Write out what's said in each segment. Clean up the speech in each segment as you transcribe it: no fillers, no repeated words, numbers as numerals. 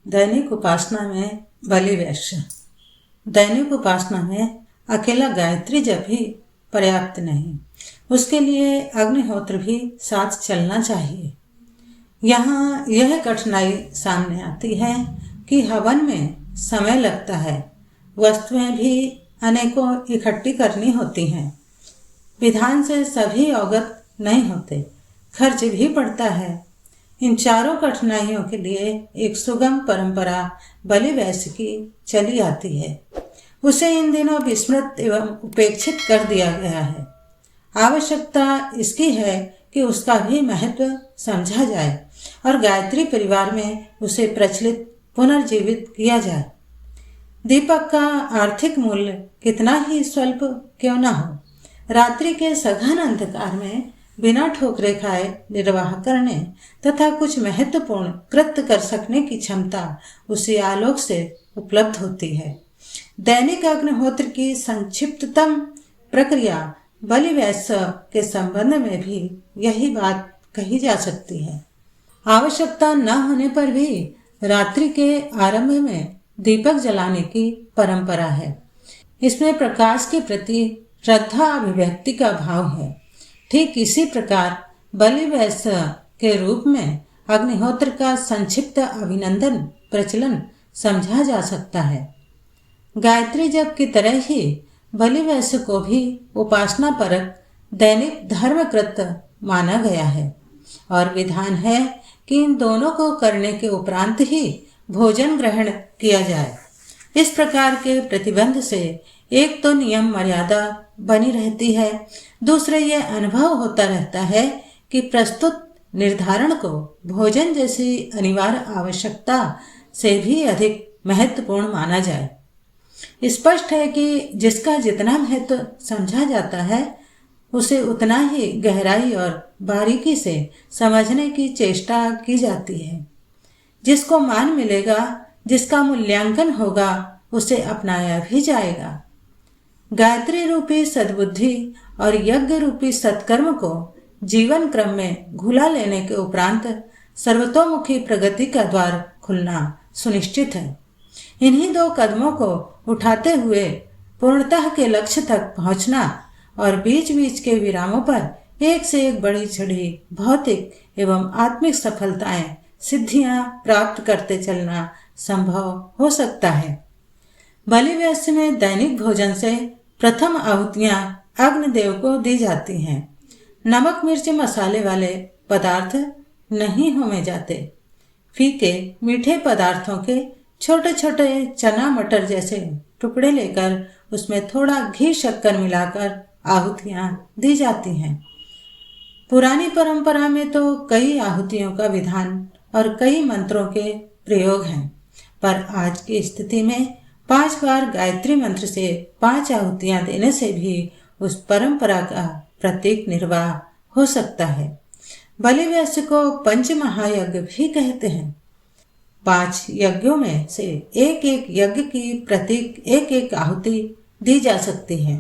दैनिक उपासना में बलि वैश्य। दैनिक उपासना में अकेला गायत्री जप ही पर्याप्त नहीं, उसके लिए अग्निहोत्र भी साथ चलना चाहिए। यहाँ यह कठिनाई सामने आती है कि हवन में समय लगता है, वस्तुएं भी अनेकों इकट्ठी करनी होती हैं, विधान से सभी अवगत नहीं होते, खर्च भी पड़ता है। इन चारों कठिनाइयों के लिए एक सुगम परंपरा बलि वैश्य की चली आती है। उसे इन दिनों विस्मृत एवं उपेक्षित कर दिया गया है। आवश्यकता इसकी है कि उसका भी महत्व समझा जाए और गायत्री परिवार में उसे प्रचलित पुनर्जीवित किया जाए। दीपक का आर्थिक मूल्य कितना ही स्वल्प क्यों न हो, रात्रि के सघन अंधकार में बिना ठोकरे खाए निर्वाह करने तथा कुछ महत्वपूर्ण कृत्य कर सकने की क्षमता उसी आलोक से उपलब्ध होती है। दैनिक अग्निहोत्र की संक्षिप्ततम प्रक्रिया बलि वैश्य के संबंध में भी यही बात कही जा सकती है। आवश्यकता न होने पर भी रात्रि के आरंभ में दीपक जलाने की परंपरा है। इसमें प्रकाश के प्रति श्रद्धा अभिव्यक्ति का भाव है। ठीक इसी प्रकार बलि वैश्य के रूप में अग्निहोत्र का संक्षिप्त अभिनंदन प्रचलन समझा जा सकता है। गायत्री जप की तरह ही बलि वैश्य को भी उपासना परक दैनिक धर्म कृत्य माना गया है और विधान है कि इन दोनों को करने के उपरांत ही भोजन ग्रहण किया जाए। इस प्रकार के प्रतिबंध से एक तो नियम मर्यादा बनी रहती है, दूसरे यह अनुभव होता रहता है कि प्रस्तुत निर्धारण को भोजन जैसी अनिवार्य आवश्यकता से भी अधिक महत्वपूर्ण माना जाए। स्पष्ट है कि जिसका जितना महत्व समझा जाता है उसे उतना ही गहराई और बारीकी से समझने की चेष्टा की जाती है। जिसको मान मिलेगा, जिसका मूल्यांकन होगा, उसे अपनाया भी जाएगा। गायत्री रूपी सद्बुद्धि और यज्ञ रूपी सत्कर्म को जीवन क्रम में घुला लेने के उपरांत सर्वतोमुखी प्रगति का द्वार खुलना सुनिश्चित है। इन्हीं दो कदमों को उठाते हुए पूर्णतः के लक्ष्य तक पहुंचना और बीच बीच के विरामों पर एक से एक बड़ी चढ़ी भौतिक एवं आत्मिक सफलताएं सिद्धियां प्राप्त करते चलना संभव हो सकता है। बलि वैश्य में दैनिक भोजन से प्रथम आहुतियां अग्निदेव को दी जाती हैं। नमक मिर्च मसाले वाले पदार्थ नहीं होमे जाते। फीके मीठे पदार्थों के छोटे छोटे चना मटर जैसे टुकड़े लेकर उसमें थोड़ा घी शक्कर मिलाकर आहुतियां दी जाती हैं। पुरानी परंपरा में तो कई आहुतियों का विधान और कई मंत्रों के प्रयोग हैं, पर आज की स्थिति में 5 बार गायत्री मंत्र से 5 आहुतियां देने से भी उस परंपरा का प्रतीक निर्वाह हो सकता है। बलि वैश्य को पंच महायज्ञ भी कहते हैं। 5 यज्ञों में से एक एक यज्ञ की प्रतीक एक एक आहुति दी जा सकती है।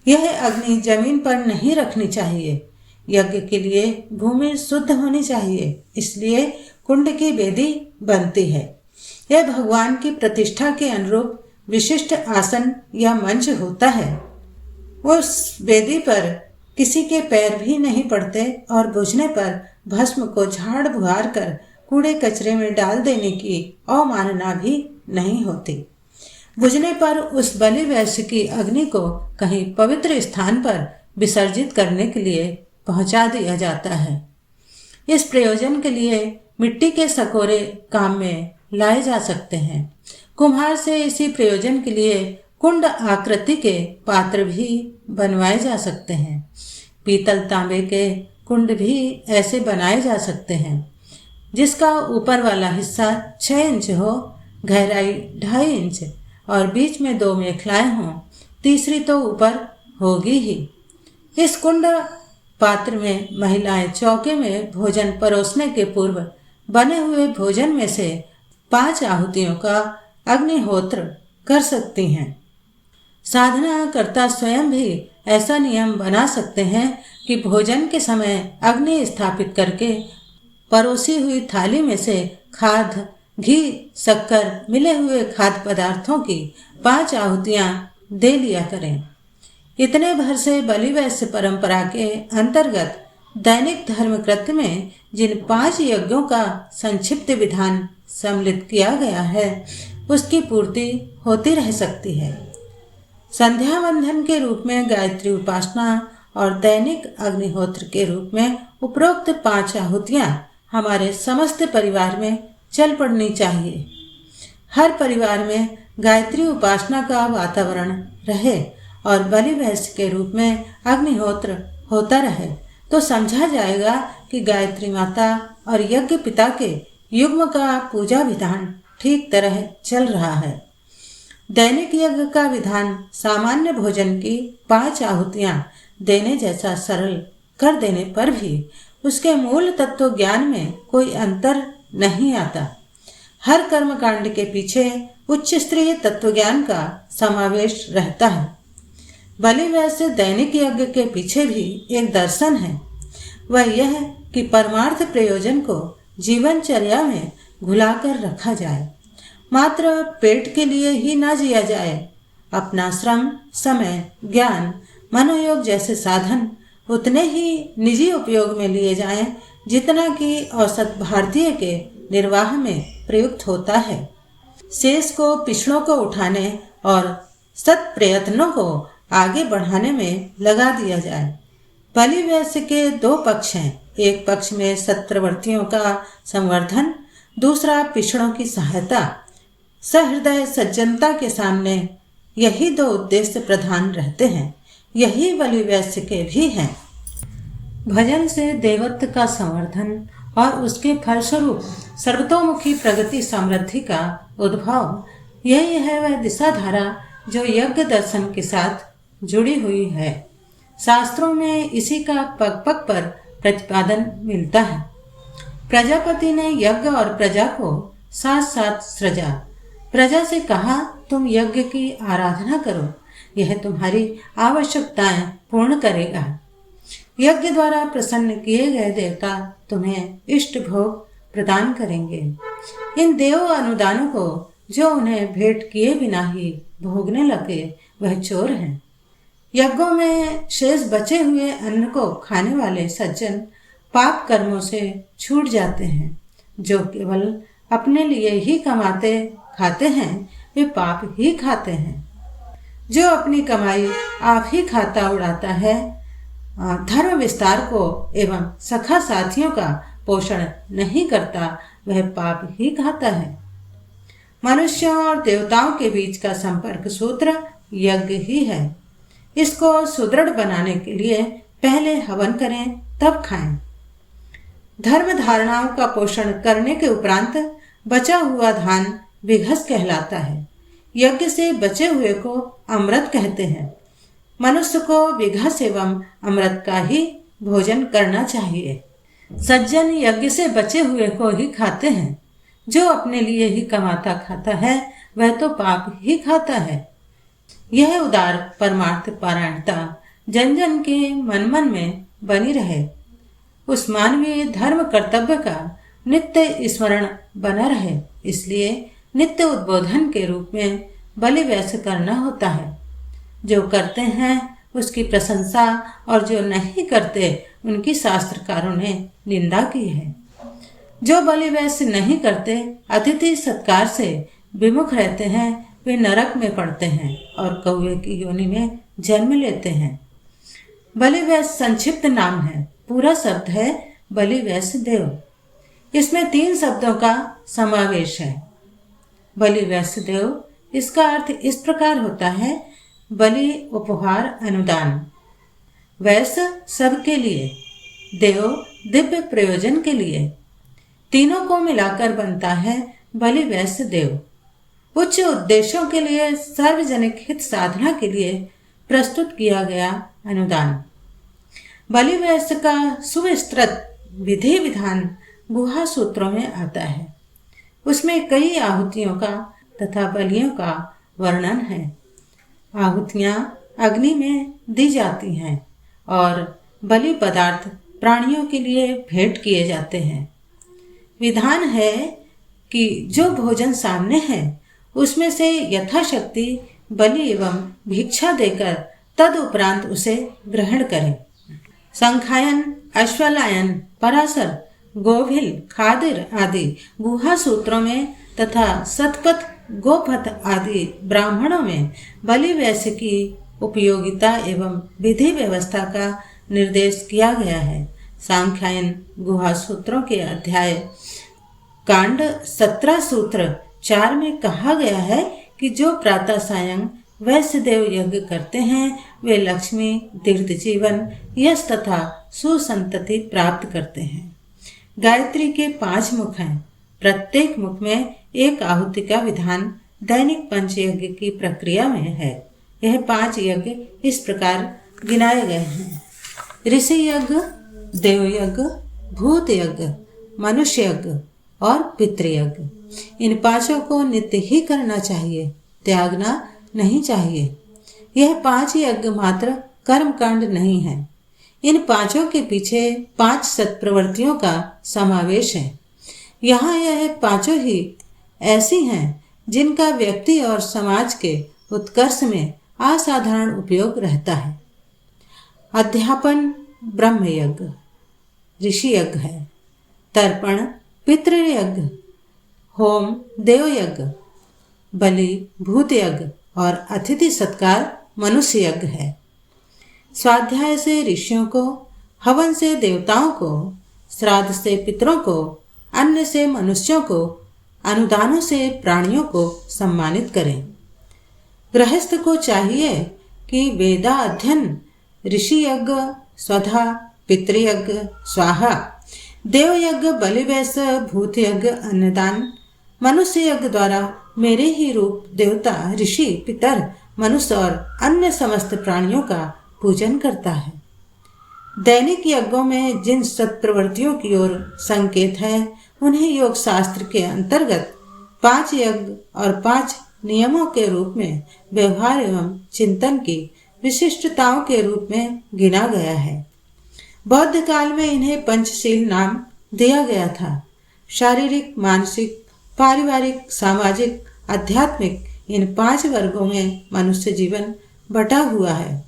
यह अग्नि जमीन पर नहीं रखनी चाहिए। यज्ञ के लिए भूमि शुद्ध होनी चाहिए, इसलिए कुंड की वेदी बनती है। यह भगवान की प्रतिष्ठा के अनुरूप विशिष्ट आसन या मंच होता है। उस वेदी पर किसी के पैर भी नहीं पड़ते और बुझने पर भस्म को झाड़ बुहार कर कूड़े कचरे में डाल देने की अवमानना भी नहीं होती। बुझने पर उस बलि वैश्य की अग्नि को कहीं पवित्र स्थान पर विसर्जित करने के लिए पहुंचा दिया जाता है। इस प्रयोजन के लिए मिट्टी के सकोरे काम में लाए जा सकते हैं। कुम्हार से इसी प्रयोजन के लिए कुंड आकृति के पात्र भी बनवाए जा सकते हैं। पीतल तांबे के कुंड भी ऐसे बनाए जा सकते हैं जिसका ऊपर वाला हिस्सा 6 इंच हो, गहराई 2.5 इंच और बीच में 2 मेखलाएं हों, तीसरी तो ऊपर होगी ही। इस कुंड पात्र में महिलाएं चौके में भोजन परोसने के पूर्व बने हुए भोजन में से 5 आहुतियों का अग्निहोत्र कर सकती हैं। साधना कर्ता स्वयं भी ऐसा नियम बना सकते हैं कि भोजन के समय अग्नि स्थापित करके परोसी हुई थाली में से खाद्य घी, शक्कर, मिले हुए खाद्य पदार्थों की 5 आहुतियां दे लिया करें। इतने भर से बलि वैश्य परंपरा के अंतर्गत दैनिक धर्म कृत्य में जिन 5 यज्ञों का संक्षिप्त विधान सम्मिलित किया गया है, उसकी पूर्ति होती रह सकती है। संध्या वंदन के रूप में गायत्री उपासना और दैनिक अग्निहोत्र के रूप में उपरोक्त 5 आहुतियां हमारे समस्त परिवार में चल पड़नी चाहिए। हर परिवार में गायत्री उपासना का वातावरण रहे और बलि वैश्य के रूप में अग्निहोत्र होता रहे तो समझा जाएगा कि गायत्री माता और यज्ञ पिता के युग्म का पूजा विधान ठीक तरह चल रहा है। दैनिक यज्ञ का विधान सामान्य भोजन की 5 आहुतियां देने जैसा सरल कर देने पर भी उसके मूल तत्व ज्ञान में कोई अंतर नहीं आता। हर कर्मकांड के पीछे उच्च स्तरीय तत्व ज्ञान का समावेश रहता है। बलि वैश्य दैनिक यज्ञ के पीछे भी एक दर्शन है। वह यह कि परमार्थ प्रयोजन को जीवनचर्या में घुलाकर रखा जाए, मात्र पेट के लिए ही ना जिया जाए। अपना श्रम, समय, ज्ञान, मनोयोग जैसे साधन उतने ही निजी उपयोग में लिए जाएं जितना कि औसत भारतीय के निर्वाह में प्रयुक्त होता है। शेष को पिछड़ों को उठाने और सत प्रयत्नों को आगे बढ़ाने में लगा दिया जाए। बलि वैश्य के 2 पक्ष हैं। एक पक्ष में सत्रवर्तियों का संवर्धन, दूसरा पिछड़ों की सहायता। सहृदय सज्जनता के सामने यही 2 उद्देश्य प्रधान रहते हैं। यही बलि वैश्य के भी हैं। भजन से देवत्व का संवर्धन और उसके फलस्वरूप सर्वतोमुखी प्रगति समृद्धि का उद्भव, यही है वह दिशा धारा जो यज्ञ दर्शन के साथ जुड़ी हुई है। शास्त्रों में इसी का पग पग पर प्रतिपादन मिलता है। प्रजापति ने यज्ञ और प्रजा को साथ साथ सृजा। प्रजा से कहा, तुम यज्ञ की आराधना करो, यह तुम्हारी आवश्यकताएं पूर्ण करेगा। यज्ञ द्वारा प्रसन्न किए गए देवता तुम्हें इष्ट भोग प्रदान करेंगे। इन देव अनुदानों को जो उन्हें भेंट किए बिना ही भोगने लगे वह चोर हैं। यज्ञों में शेष बचे हुए अन्न को खाने वाले सज्जन पाप कर्मों से छूट जाते हैं। जो केवल अपने लिए ही कमाते खाते हैं वे पाप ही खाते हैं। जो अपनी कमाई आप ही खाता उड़ाता है, धर्म विस्तार को एवं सखा साथियों का पोषण नहीं करता, वह पाप ही खाता है। मनुष्यों और देवताओं के बीच का संपर्क सूत्र यज्ञ ही है। इसको सुदृढ़ बनाने के लिए पहले हवन करें, तब खाएं। धर्म धारणाओं का पोषण करने के उपरांत बचा हुआ धान विघस कहलाता है। यज्ञ से बचे हुए को अमृत कहते हैं। मनुष्य को विघस एवं अमृत का ही भोजन करना चाहिए। सज्जन यज्ञ से बचे हुए को ही खाते हैं। जो अपने लिए ही कमाता खाता है वह तो पाप ही खाता है। यह उदार परमार्थ पारायणता जन जन के मन मन में बनी रहे। उस मानवीय धर्म कर्तव्य का नित्य स्मरण बना रहे, इसलिए नित्य उद्बोधन के रूप में बलि वैश्य करना होता है। जो करते हैं उसकी प्रशंसा और जो नहीं करते उनकी शास्त्रकारों ने निंदा की है। जो बलि वैश्य नहीं करते, अतिथि सत्कार से विमुख रहते हैं, वे नरक में पड़ते हैं और कौवे की योनि में जन्म लेते हैं। बलि वैश्य संक्षिप्त नाम है। पूरा शब्द है बलि वैश्य देव। इसमें 3 शब्दों का समावेश है। बलि वैश्य देव, इसका अर्थ इस प्रकार होता है, बलि उपहार अनुदान। वैश्य सबके लिए, देव दिव्य प्रयोजन के लिए। तीनों को मिलाकर बनता है बलि वैश्य देव। उच्च उद्देश्यों के लिए, सार्वजनिक हित साधना के लिए प्रस्तुत किया गया अनुदान। बलि वैश्य का सुविस्तृत विधि विधान गुहा सूत्रों में आता है। उसमें कई आहुतियों का तथा बलियों का वर्णन है। आहुतियां अग्नि में दी जाती हैं और बलि पदार्थ प्राणियों के लिए भेंट किए जाते हैं। विधान है कि जो भोजन सामने है उसमें से यथाशक्ति बलि एवं भिक्षा देकर तद उपरांत उसे ग्रहण करें। संखायन, अश्वलायन, पराशर, गोभिल, खादिर आदि गुहा सूत्रों में तथा सतपथ, गोपथ आदि ब्राह्मणों में बलि वैश्य की उपयोगिता एवं विधि व्यवस्था का निर्देश किया गया है। सांख्यायन गुहा सूत्रों के अध्याय कांड 17 सूत्र 4 में कहा गया है कि जो प्रातः सायं वैश्य देव यज्ञ करते हैं वे लक्ष्मी, दीर्घ जीवन, यश तथा सुसंतति प्राप्त करते हैं। गायत्री के 5 मुख हैं। प्रत्येक मुख में एक आहुति का विधान दैनिक पंचयज्ञ की प्रक्रिया में है। यह 5 यज्ञ इस प्रकार गिनाए गए हैं: ऋषि यज्ञ, देवयज्ञ, भूत यज्ञ, मनुष्य यज्ञ और पितृयज्ञ। इन 5 को नित्य ही करना चाहिए, त्यागना नहीं चाहिए। यह 5 यज्ञ मात्र कर्मकांड नहीं है। इन 5 के पीछे 5 सत्प्रवृत्तियों का समावेश है। यहाँ यह 5 ही ऐसी हैं जिनका व्यक्ति और समाज के उत्कर्ष में असाधारण उपयोग रहता है। अध्यापन ब्रह्मयज्ञ ऋषि यज्ञ है, तर्पण पितृयज्ञ, होम देवयज्ञ, बलि भूत यज्ञ और अतिथि सत्कार मनुष्य यज्ञ है। स्वाध्याय से ऋषियों को, हवन से देवताओं को, श्राद्ध से पितरों को, अन्न से मनुष्यों को, अनुदानों से प्राणियों को सम्मानित करें। गृहस्थ को चाहिए कि वेदा अध्ययन, ऋषि यज्ञ स्वधा, पितृयज्ञ स्वाहा, देवयज्ञ बलिवैश्य, भूत यज्ञ अन्नदान, मनुष्य यज्ञ द्वारा मेरे ही रूप देवता, ऋषि, पितर, मनुष्य और अन्य समस्त प्राणियों का पूजन करता है। दैनिक यज्ञों में जिन सत्प्रवृत्तियों की ओर संकेत है उन्हें योग शास्त्र के अंतर्गत 5 यज्ञ और 5 नियमों के रूप में व्यवहार एवं चिंतन की विशिष्टताओं के रूप में गिना गया है। बौद्ध काल में इन्हें पंचशील नाम दिया गया था। शारीरिक, मानसिक, पारिवारिक, सामाजिक, आध्यात्मिक इन 5 वर्गों में मनुष्य जीवन बटा हुआ है।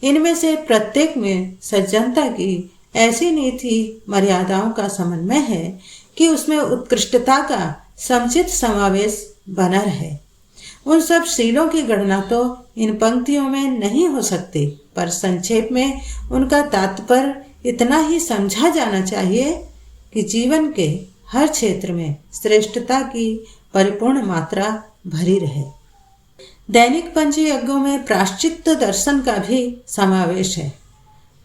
इनमें से प्रत्येक में सज्जनता की ऐसी नीति मर्यादाओं का समन्वय है कि उसमें उत्कृष्टता का समुचित समावेश बना रहे। उन सब शीलों की गणना तो इन पंक्तियों में नहीं हो सकती, पर संक्षेप में उनका तात्पर्य इतना ही समझा जाना चाहिए कि जीवन के हर क्षेत्र में श्रेष्ठता की परिपूर्ण मात्रा भरी रहे। दैनिक पंचयज्ञों में प्रायश्चित्त दर्शन का भी समावेश है।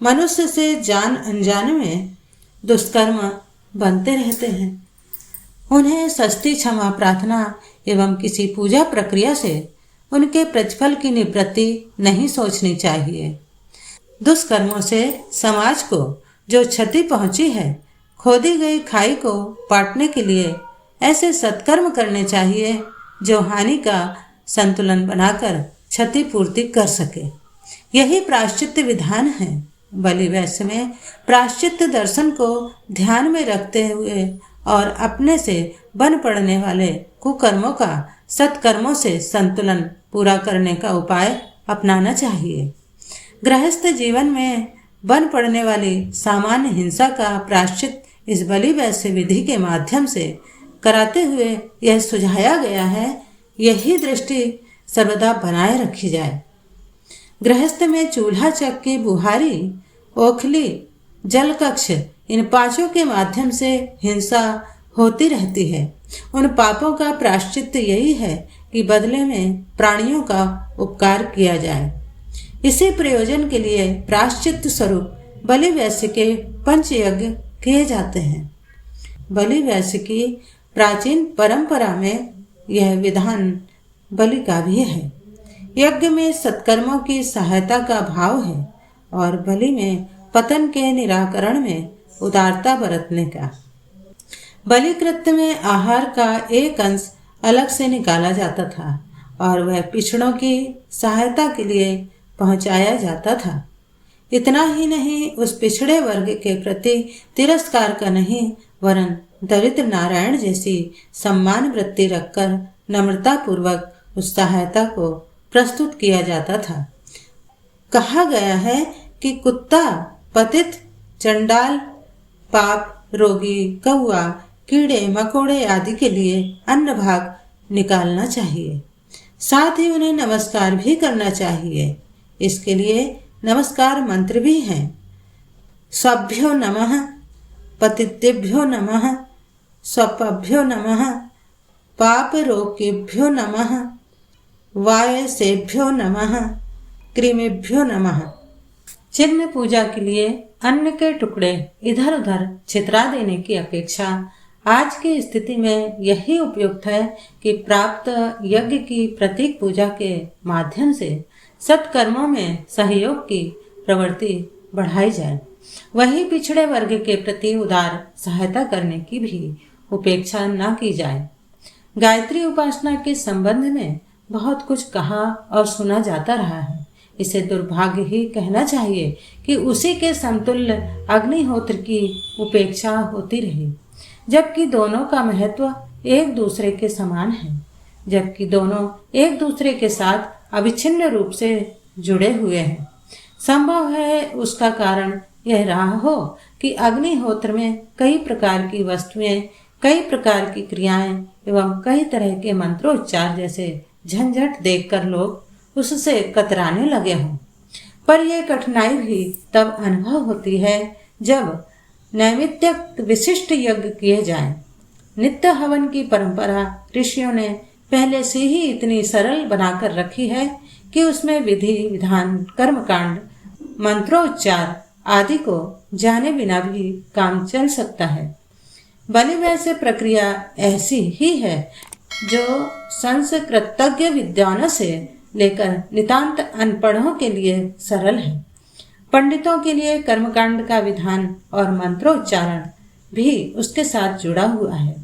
मनुष्य से जान अनजाने में दुष्कर्म बनते रहते हैं। उन्हें सस्ती क्षमा प्रार्थना एवं किसी पूजा प्रक्रिया से उनके प्रतिफल की निवृत्ति नहीं सोचनी चाहिए। दुष्कर्मों से समाज को जो क्षति पहुंची है, खोदी गई खाई को पाटने के लिए ऐसे सत्कर्म करने चाहिए जो हानि का संतुलन बनाकर क्षतिपूर्ति कर सके। यही प्रायश्चित्त विधान है। बलि वैश्य में प्रायश्चित्त दर्शन को ध्यान में रखते हुए और अपने से बन पड़ने वाले कुकर्मों का सत्कर्मों से संतुलन पूरा करने का उपाय अपनाना चाहिए। गृहस्थ जीवन में बन पड़ने वाली सामान्य हिंसा का प्रायश्चित इस बलि वैश्य विधि के माध्यम से कराते हुए यह सुझाया गया है, यही दृष्टि सर्वदा बनाए रखी जाए। गृहस्थ में चूल्हा, चक्की, बुहारी, ओखली, जल कक्ष इन 5 के माध्यम से हिंसा होती रहती है। उन पापों का प्रायश्चित यही है कि बदले में प्राणियों का उपकार किया जाए। इसी प्रयोजन के लिए प्रायश्चित स्वरूप बलि वैश्य के पंचयज्ञ किए जाते हैं। बलि वैश्य की प्राचीन परंपरा में यह विधान बलि का भी है। यज्ञ में सत्कर्मों की सहायता का भाव है और बलि में पतन के निराकरण में उदारता बरतने का। बलि कृत्य में आहार का एक अंश अलग से निकाला जाता था और वह पिछड़ों की सहायता के लिए पहुंचाया जाता था। इतना ही नहीं, उस पिछड़े वर्ग के प्रति तिरस्कार का नहीं वरन दरिद्र नारायण जैसी सम्मान वृत्ति रखकर नम्रता पूर्वक उस सहायता को प्रस्तुत किया जाता था। कहा गया है कि कुत्ता, पतित, चंडाल, पाप, रोगी, कौआ, कीड़े मकोड़े आदि के लिए अन्न भाग निकालना चाहिए। साथ ही उन्हें नमस्कार भी करना चाहिए। इसके लिए नमस्कार मंत्र भी हैं। स्वभ्यो नमः, पतितेभ्यो नमः, स्वपभ्यो नमः, पाप रोकेभ्यो नमः, वायसेभ्यो नमः, कृमिभ्यो नमः। चिन्ह पूजा के लिए अन्न के टुकड़े इधर उधर छितरा देने की अपेक्षा आज की स्थिति में यही उपयुक्त है कि प्राप्त यज्ञ की प्रतीक पूजा के माध्यम से सत्कर्मों में सहयोग की प्रवृत्ति बढ़ाई जाए। वहीं पिछड़े वर्ग के प्रति उदार सहायता करने की भी उपेक्षा न की जाए। गायत्री उपासना के संबंध में बहुत कुछ कहा और सुना जाता रहा है। इसे दुर्भाग्य ही कहना चाहिए कि उसी के समतुल्य अग्निहोत्र की उपेक्षा होती रही, जबकि दोनों का महत्व एक दूसरे के समान है, जबकि दोनों एक दूसरे के साथ अविच्छिन्न रूप से जुड़े हुए हैं। संभव है उसका कारण यह रहा हो कि अग्निहोत्र में कई प्रकार की वस्तुएं, कई प्रकार की क्रियाएं एवं कई तरह के मंत्रोच्चार जैसे झंझट देखकर लोग उससे कतराने लगे हों। पर यह कठिनाई भी तब अनुभव होती है जब नैमित्तिक विशिष्ट यज्ञ किए जाएं। नित्य हवन की परंपरा ऋषियों ने पहले से ही इतनी सरल बनाकर रखी है कि उसमें विधि विधान, कर्मकांड, मंत्रोच्चार आदि को जाने बिना भी काम चल सकता है। बलि वैसे प्रक्रिया ऐसी ही है जो संस्कृतज्ञ विद्वानों से लेकर नितांत अनपढ़ों के लिए सरल है। पंडितों के लिए कर्मकांड का विधान और मंत्रोच्चारण भी उसके साथ जुड़ा हुआ है,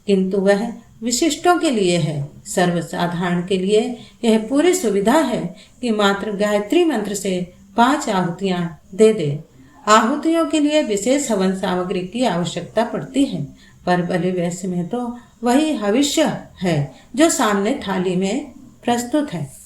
किंतु वह विशिष्टों के लिए है। सर्वसाधारण के लिए यह पूरी सुविधा है कि मात्र गायत्री मंत्र से 5 आहुतियां दे दे। आहुतियों के लिए विशेष हवन सामग्री की आवश्यकता पड़ती है, पर बलि वैश्य में तो वही हविष्य है जो सामने थाली में प्रस्तुत है।